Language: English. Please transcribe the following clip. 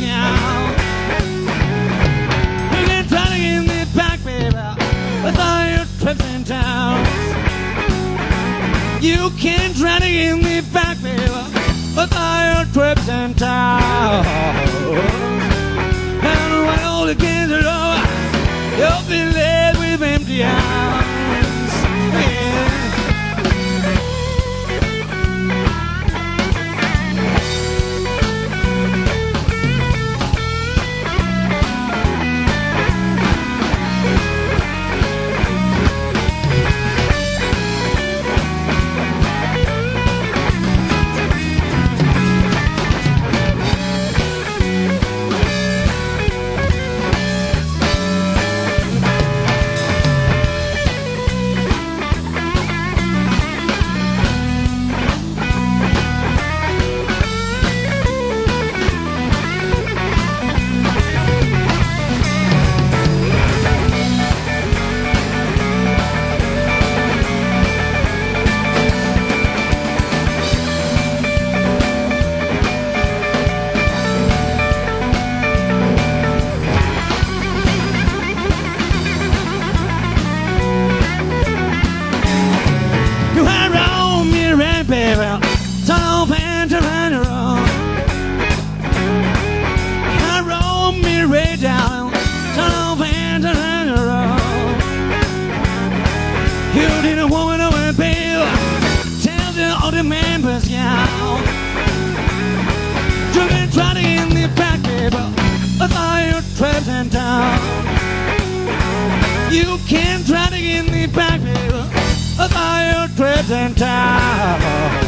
now. You can try to get me back, baby, with all your trips and towns. You can try to get me back, baby, with all your trips and towns. And when all the games are over, you'll be left with empty arms. Yeah. You can try to get me back, baby, with all your trips in town.